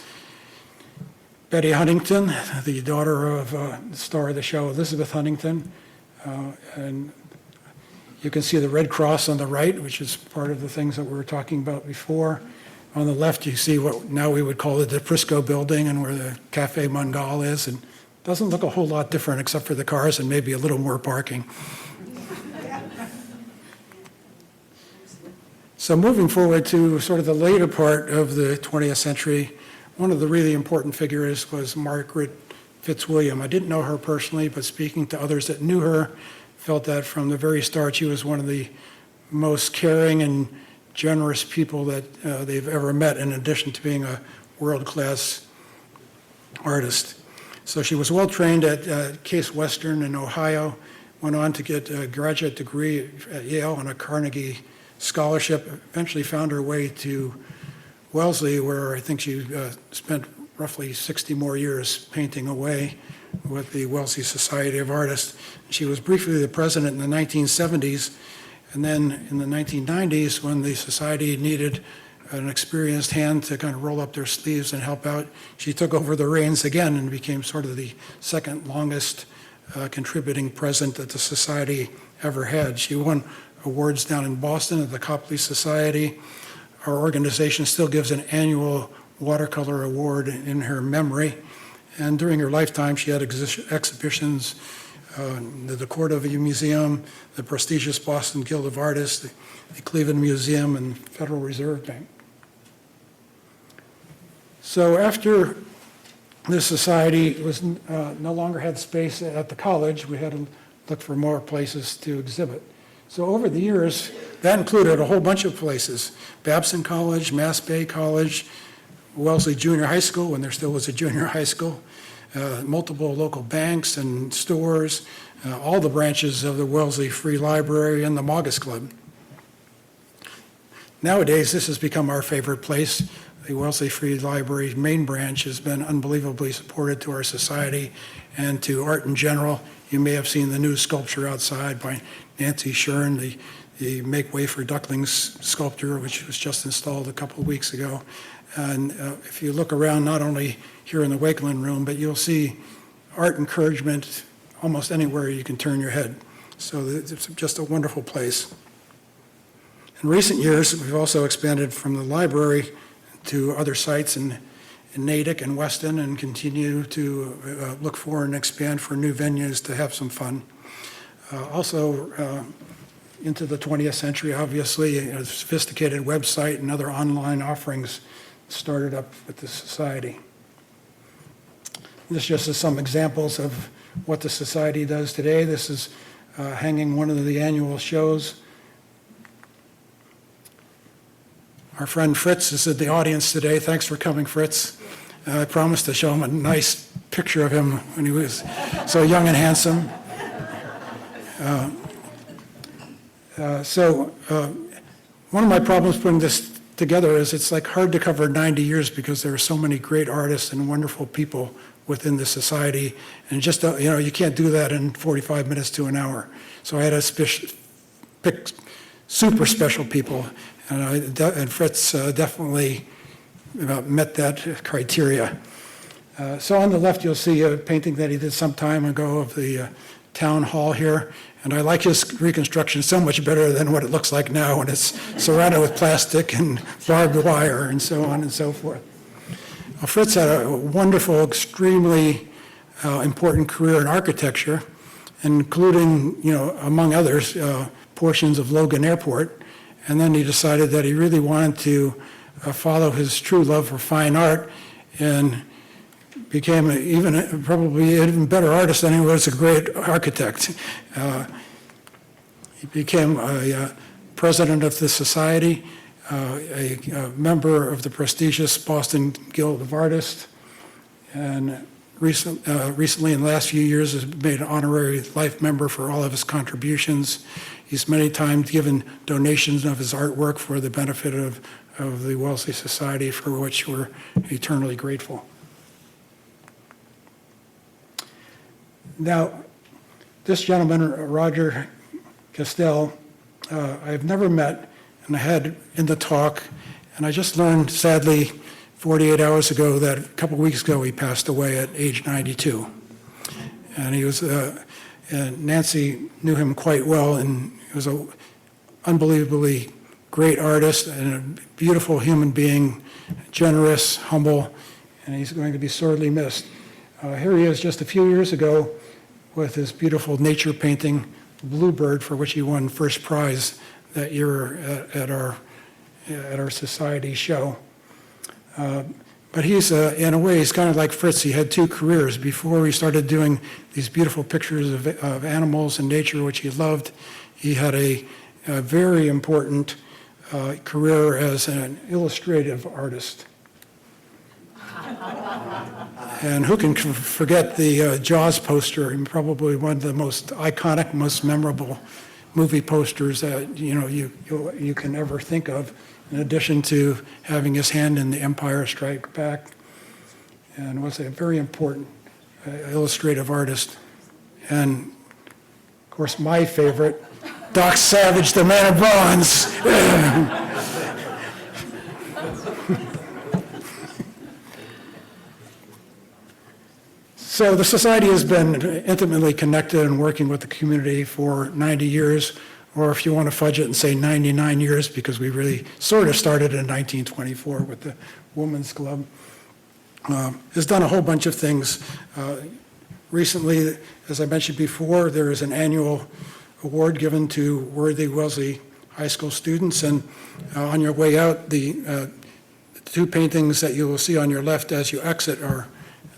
Betty Huntington, the daughter of the star of the show, Elizabeth Huntington. And you can see the Red Cross on the right, which is part of the things that we were talking about before. On the left, you see what now we would call the DePrisco building and where the Cafe Mungal is. And it doesn't look a whole lot different except for the cars and maybe a little more parking. So moving forward to sort of the later part of the 20th century, one of the really important figures was Margaret Fitzwilliam. I didn't know her personally, but speaking to others that knew her, felt that from the very start she was one of the most caring and generous people that they've ever met, in addition to being a world-class artist. So she was well trained at Case Western in Ohio, went on to get a graduate degree at Yale and a Carnegie scholarship, eventually found her way to Wellesley, where I think she spent roughly 60 more years painting away with the Wellesley Society of Artists. She was briefly the president in the 1970s, and then in the 1990s, when the society needed an experienced hand to kind of roll up their sleeves and help out, she took over the reins again and became sort of the second longest contributing president that the society ever had. She won awards down in Boston at the Wellesley Society. Our organization still gives an annual watercolor award in her memory. And during her lifetime, she had exhibitions the Cordova Museum, the prestigious Boston Guild of Artists, the Cleveland Museum, and Federal Reserve Bank. So after the society was no longer had space at the college, we had to look for more places to exhibit. So over the years, that included a whole bunch of places: Babson College, Mass Bay College, Wellesley Junior High School, when there still was a junior high school, multiple local banks and stores, all the branches of the Wellesley Free Library and the Maugus Club. Nowadays, this has become our favorite place. The Wellesley Free Library main branch has been unbelievably supportive to our society and to art in general. You may have seen the new sculpture outside by Nancy Shern, the Make Way for Ducklings sculpture, which was just installed a couple of weeks ago. And if you look around, not only here in the Wakeland room, but you'll see art encouragement almost anywhere you can turn your head. So it's just a wonderful place. In recent years, we've also expanded from the library to other sites in Natick and Weston, and continue to look for and expand for new venues to have some fun. Also, into the 20th century, obviously, a sophisticated website and other online offerings started up with the society. This just is some examples of what the society does today. This is hanging one of the annual shows. Our friend Fritz is in the audience today. Thanks for coming, Fritz. I promised to show him a nice picture of him when he was so young and handsome. One of my problems putting this together is it's like hard to cover 90 years because there are so many great artists and wonderful people within the society, and just you can't do that in 45 minutes to an hour. So I had to pick super special people, and Fritz definitely met that criteria. So on the left, you'll see a painting that he did some time ago of the town hall here, and I like his reconstruction so much better than what it looks like now when it's surrounded with plastic and barbed wire and so on and so forth. Well, Fritz had a wonderful, extremely important career in architecture, including, among others, portions of Logan Airport. And then he decided that he really wanted to follow his true love for fine art, and became probably an even better artist than he was a great architect. He became a president of the society, a member of the prestigious Boston Guild of Artists, and recently in the last few years has made an honorary life member for all of his contributions. He's many times given donations of his artwork for the benefit of the Wellesley Society, for which we're eternally grateful. Now, this gentleman, Roger Castell, I've never met, and I had in the talk, and I just learned, sadly, 48 hours ago that a couple weeks ago he passed away at age 92. And he was, and Nancy knew him quite well, and he was an unbelievably great artist and a beautiful human being, generous, humble, and he's going to be sorely missed. Here he is just a few years ago with his beautiful nature painting, Bluebird, for which he won first prize that year at our society show. But he's, in a way, he's kind of like Fritz. He had two careers. Before he started doing these beautiful pictures of animals and nature, which he loved, he had a very important career as an illustrative artist. And who can forget the Jaws poster, and probably one of the most iconic, most memorable movie posters that you can ever think of, in addition to having his hand in The Empire Strikes Back, and was a very important illustrative artist. And of course, my favorite, Doc Savage, the Man of Bronze. So the Society has been intimately connected and working with the community for 90 years, or if you want to fudge it and say 99 years, because we really sort of started in 1924 with the Women's Club. Has done a whole bunch of things. Recently, as I mentioned before, there is an annual award given to worthy Wellesley High School students, and on your way out, the two paintings that you will see on your left as you exit are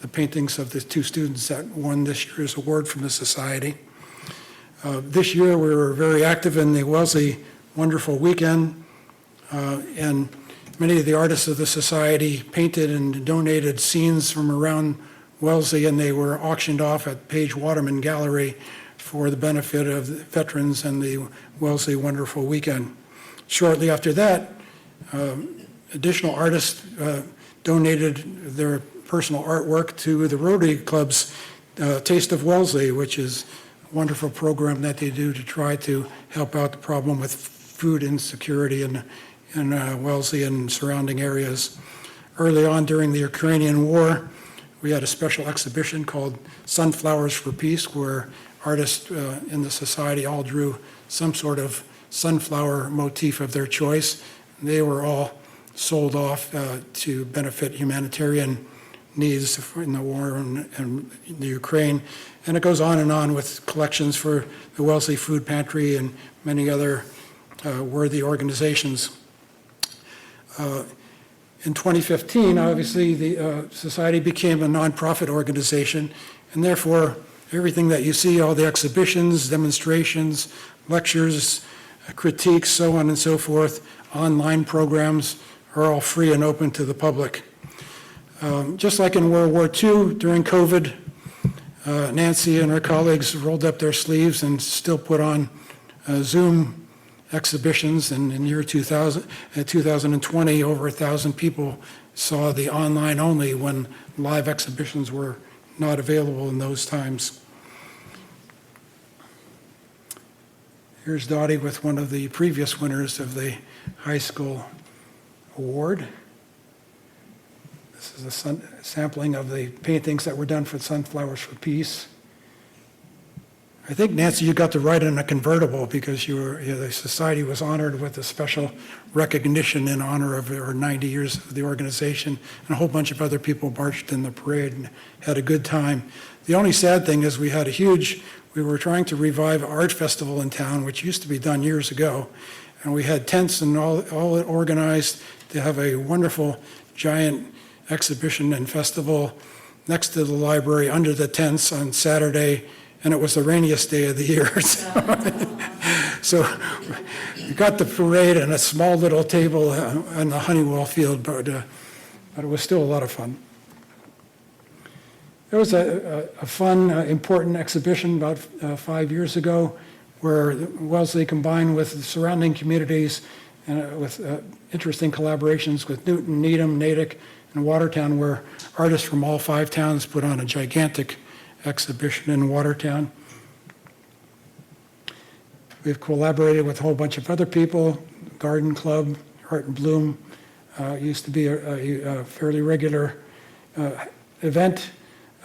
the paintings of the two students that won this year's award from the Society. This year, we were very active in the Wellesley Wonderful Weekend, and many of the artists of the Society painted and donated scenes from around Wellesley, and they were auctioned off at Page Waterman Gallery for the benefit of the veterans and the Wellesley Wonderful Weekend. Shortly after that, additional artists donated their personal artwork to the Rotary Club's Taste of Wellesley, which is a wonderful program that they do to try to help out the problem with food insecurity in Wellesley and surrounding areas. Early on during the Ukrainian War, we had a special exhibition called Sunflowers for Peace, where artists in the Society all drew some sort of sunflower motif of their choice. They were all sold off to benefit humanitarian needs in the war in the Ukraine. And it goes on with collections for the Wellesley Food Pantry and many other worthy organizations. In 2015, obviously, the Society became a nonprofit organization, and therefore, everything that you see, all the exhibitions, demonstrations, lectures, critiques, so on and so forth, online programs, are all free and open to the public. Just like in World War II, during COVID, Nancy and her colleagues rolled up their sleeves and still put on Zoom exhibitions, and in year 2020, over 1,000 people saw the online only when live exhibitions were not available in those times. Here's Dottie with one of the previous winners of the high school award. This is a sampling of the paintings that were done for Sunflowers for Peace. I think, Nancy, you got to ride in a convertible because the Society was honored with a special recognition in honor of our 90 years of the organization, and a whole bunch of other people marched in the parade and had a good time. The only sad thing is we were trying to revive an art festival in town, which used to be done years ago, and we had tents and all organized to have a wonderful giant exhibition and festival next to the library under the tents on Saturday, and it was the rainiest day of the year. So we got the parade and a small little table on the Honeywell field, but it was still a lot of fun. There was a fun, important exhibition about 5 years ago where Wellesley combined with the surrounding communities and with interesting collaborations with Newton, Needham, Natick, and Watertown, where artists from all 5 towns put on a gigantic exhibition in Watertown. We've collaborated with a whole bunch of other people. Garden Club, Art and Bloom, used to be a fairly regular event.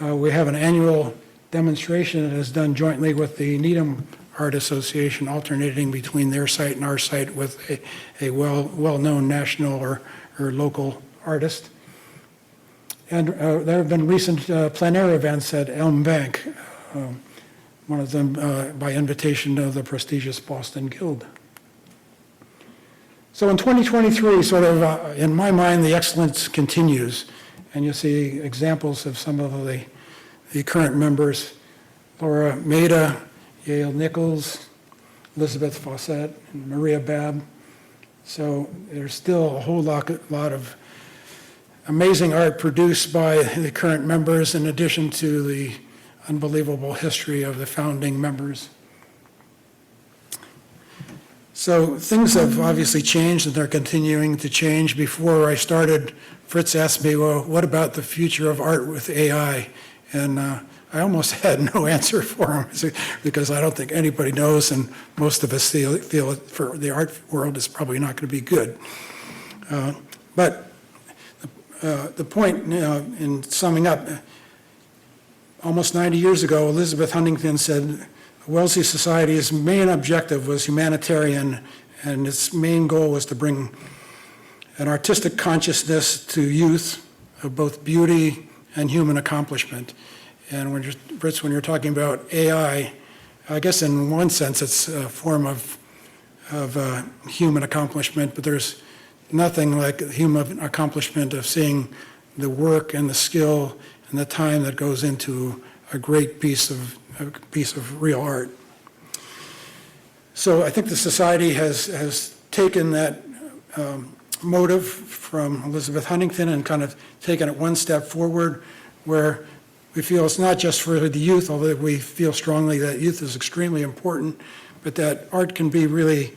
We have an annual demonstration that is done jointly with the Needham Art Association, alternating between their site and our site with a well-known national or local artist. And there have been recent plein air events at Elm Bank, one of them by invitation of the prestigious Boston Guild. So in 2023, sort of in my mind, the excellence continues. And you see examples of some of the current members: Laura Maida, Yale Nichols, Elizabeth Fawcett, and Maria Babb. So there's still a whole lot of amazing art produced by the current members, in addition to the unbelievable history of the founding members. So things have obviously changed, and they're continuing to change. Before I started, Fritz asked me, well, what about the future of art with AI? And I almost had no answer for him, because I don't think anybody knows, and most of us feel for the art world is probably not going to be good. But the point in summing up, almost 90 years ago, Elizabeth Huntington said, Wellesley Society's main objective was humanitarian, and its main goal was to bring an artistic consciousness to youth of both beauty and human accomplishment. And Fritz, when you're talking about AI, I guess in one sense it's a form of human accomplishment, but there's nothing like the human accomplishment of seeing the work and the skill and the time that goes into a great piece of real art. So I think the Society has taken that motive from Elizabeth Huntington and kind of taken it one step forward, where we feel it's not just for the youth, although we feel strongly that youth is extremely important, but that art can be really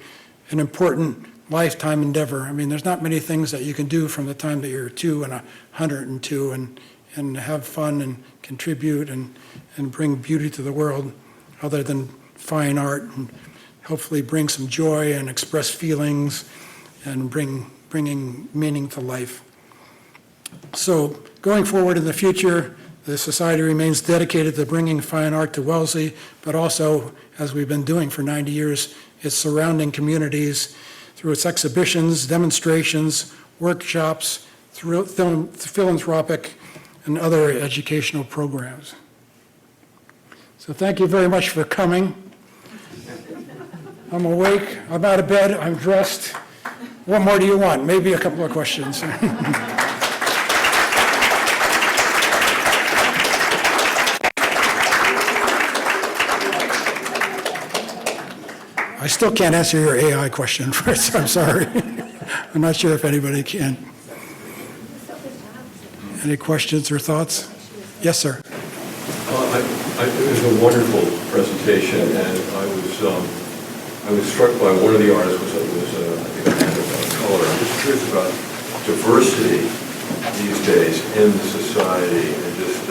an important lifetime endeavor. I mean, there's not many things that you can do from the time that you're 2 and 102 and have fun and contribute and bring beauty to the world other than fine art, and hopefully bring some joy and express feelings and bringing meaning to life. So going forward in the future, the Society remains dedicated to bringing fine art to Wellesley, but also, as we've been doing for 90 years, its surrounding communities through its exhibitions, demonstrations, workshops, through philanthropic and other educational programs. So thank you very much for coming. I'm awake, I'm out of bed, I'm dressed. What more do you want? Maybe a couple of questions. I still can't answer your AI question, Fritz, I'm sorry. I'm not sure if anybody can. Any questions or thoughts? Yes, sir. It was a wonderful presentation, and I was struck by one of the artists I think a man about color. I'm just curious about diversity these days in the society, and just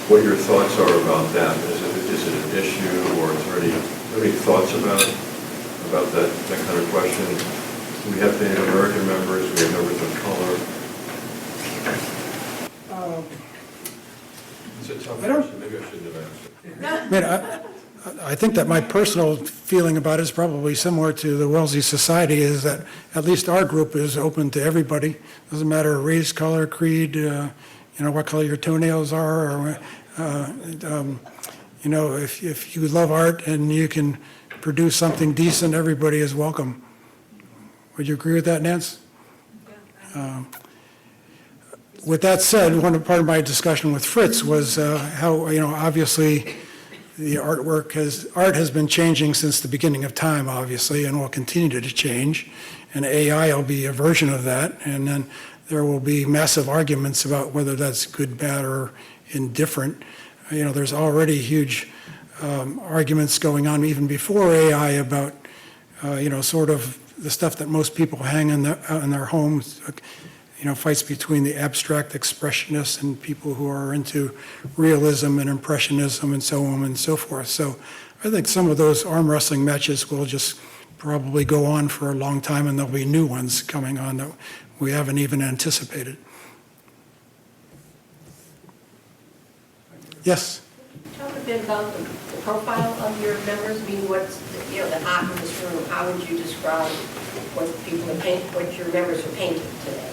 what your thoughts are about that. Is it an issue, or is there any thoughts about that kind of question? We have Native American members, we have members of color. It's a tough question. Maybe I shouldn't have asked it. I think that my personal feeling about it is probably similar to the Wellesley Society, is that at least our group is open to everybody. Doesn't matter race, color, creed, what color your toenails are, or, if you love art and you can produce something decent, everybody is welcome. Would you agree with that, Nance? With that said, part of my discussion with Fritz was how, obviously the art has been changing since the beginning of time, obviously, and will continue to change. And AI will be a version of that. And then there will be massive arguments about whether that's good, bad, or indifferent. There's already huge arguments going on even before AI about, sort of the stuff that most people hang in their homes, fights between the abstract expressionists and people who are into realism and impressionism and so on and so forth. So I think some of those arm wrestling matches will just probably go on for a long time, and there'll be new ones coming on that we haven't even anticipated. Yes? Talk a bit about the profile of your members. I mean, what's the art in this room? How would you describe what your members are painting today?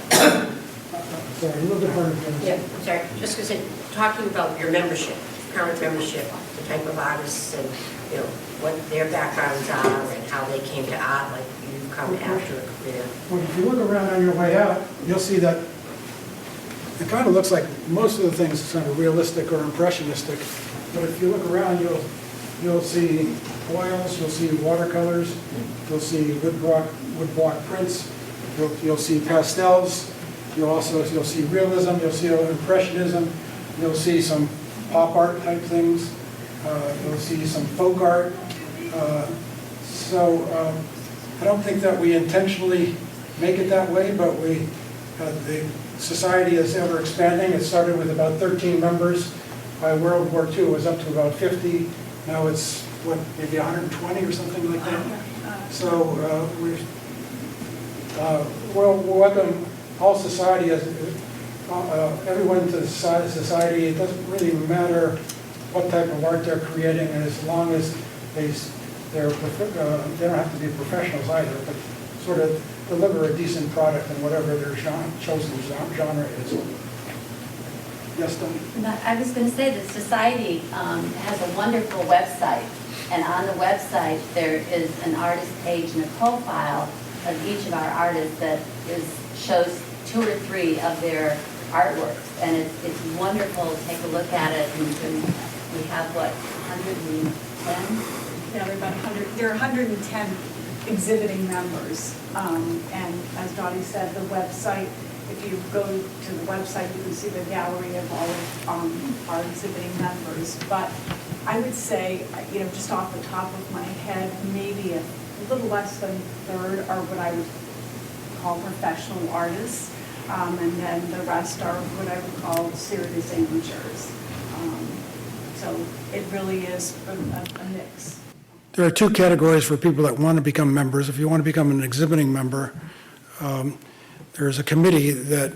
Sorry, a little bit harder to understand. Yeah, I'm sorry. Just because talking about your membership, current membership, the type of artists, and what their backgrounds are and how they came to art, like you've come after a career. Well, if you look around on your way out, you'll see that it kind of looks like most of the things are kind of realistic or impressionistic. But if you look around, you'll see oils, you'll see watercolors, you'll see woodblock prints, you'll see pastels, you'll see realism, you'll see impressionism, you'll see some pop art type things, you'll see some folk art. So I don't think that we intentionally make it that way, but the society is ever expanding. It started with about 13 members. By World War II, it was up to about 50. Now it's, maybe 120 or something like that. So we'll welcome all society everyone in the society, it doesn't really matter what type of art they're creating, and as long as they don't have to be professionals either, but sort of deliver a decent product in whatever their chosen genre is. Yes, Tony? I was going to say the society has a wonderful website, and on the website there is an artist page and a profile of each of our artists that shows 2 or 3 of their artworks, and it's wonderful to take a look at it. And we have, what, 110? Yeah, there are about 100, there are 110 exhibiting members. And as Dottie said, the website, if you go to the website, you can see the gallery of all of our exhibiting members. But I would say, just off the top of my head, maybe a little less than a third are what I would call professional artists. And then the rest are what I would call serious amateurs. So it really is a mix. There are 2 categories for people that want to become members. If you want to become an exhibiting member, there's a committee that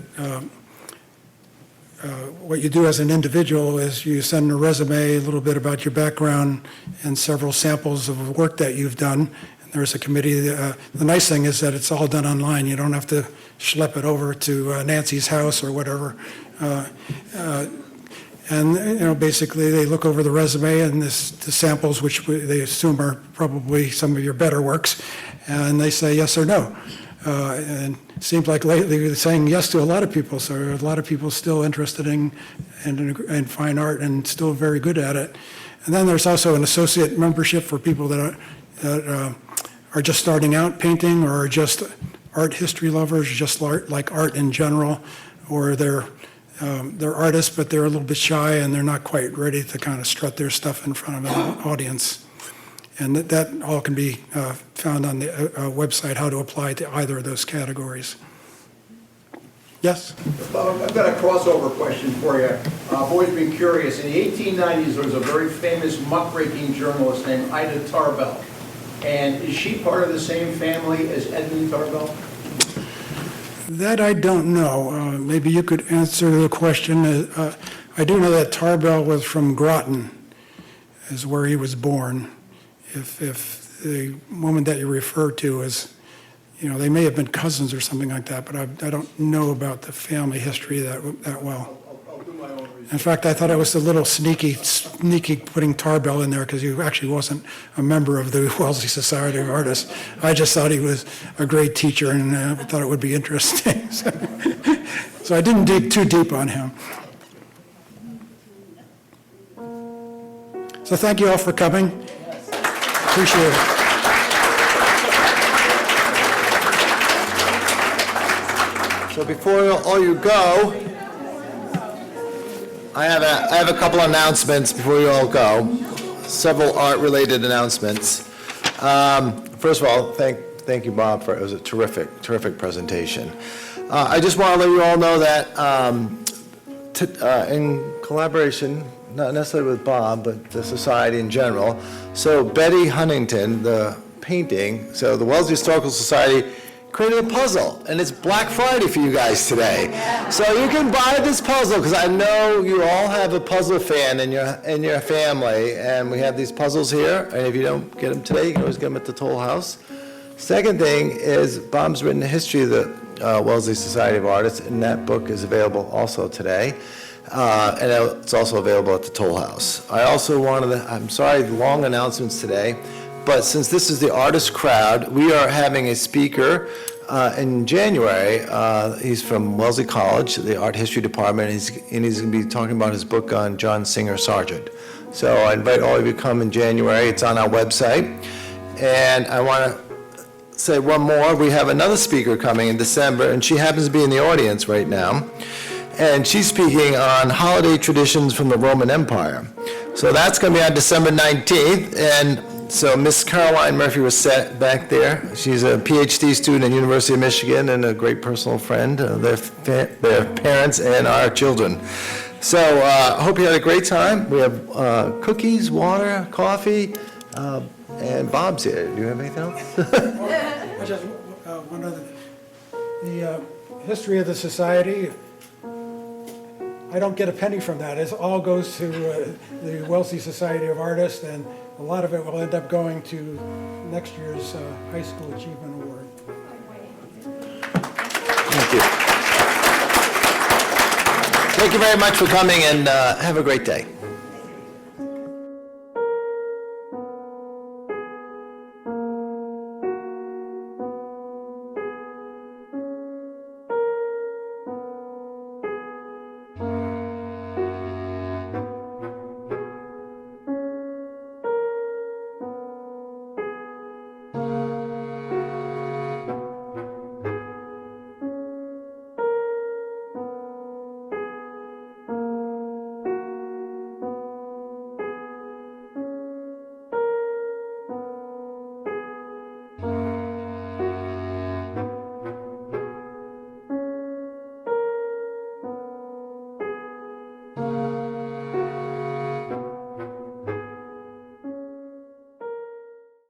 what you do as an individual is you send a resume, a little bit about your background, and several samples of work that you've done. And there's a committee. The nice thing is that it's all done online. You don't have to schlep it over to Nancy's house or whatever. And basically they look over the resume and the samples, which they assume are probably some of your better works, and they say yes or no. And it seems like lately they're saying yes to a lot of people, so there are a lot of people still interested in fine art and still very good at it. And then there's also an associate membership for people that are just starting out painting, or are just art history lovers, just like art in general, or they're artists, but they're a little bit shy and they're not quite ready to kind of strut their stuff in front of an audience. And that all can be found on the website, how to apply to either of those categories. Yes? I've got a crossover question for you. I've always been curious. In the 1890s, there was a very famous muckraking journalist named Ida Tarbell. And is she part of the same family as Edmund Tarbell? That I don't know. Maybe you could answer the question. I do know that Tarbell was from Groton, is where he was born. If the woman that you refer to is, they may have been cousins or something like that, but I don't know about the family history that well. I'll do my own research. In fact, I thought it was a little sneaky putting Tarbell in there because he actually wasn't a member of the Wellesley Society of Artists. I just thought he was a great teacher and I thought it would be interesting. So I didn't dig too deep on him. So thank you all for coming. Appreciate it. So before all you go, I have a couple announcements before you all go. Several art-related announcements. First of all, thank you, Bob, it was a terrific presentation. I just want to let you all know that in collaboration, not necessarily with Bob, but the society in general, so Betty Huntington, the painting, so the Wellesley Historical Society created a puzzle, and it's Black Friday for you guys today. So you can buy this puzzle, because I know you all have a puzzle fan in your family, and we have these puzzles here, and if you don't get them today, you can always get them at the Toll House. Second thing is Bob's written a history of the Wellesley Society of Artists, and that book is available also today. And it's also available at the Toll House. I also I'm sorry, long announcements today, but since this is the artist crowd, we are having a speaker in January. He's from Wellesley College, the art history department, and he's going to be talking about his book on John Singer Sargent. So I invite all of you to come in January. It's on our website. And I want to say one more. We have another speaker coming in December, and she happens to be in the audience right now. And she's speaking on holiday traditions from the Roman Empire. So that's going to be on December 19th. And so Miss Caroline Murphy was sat back there. She's a PhD student at University of Michigan and a great personal friend of their parents and our children. So I hope you had a great time. We have cookies, water, coffee, and Bob's here. Do you have anything else? Just one other. The history of the society I don't get a penny from that. It all goes to the Wellesley Society of Artists, and a lot of it will end up going to next year's High School Achievement Award. Thank you. Thank you very much for coming, and have a great day.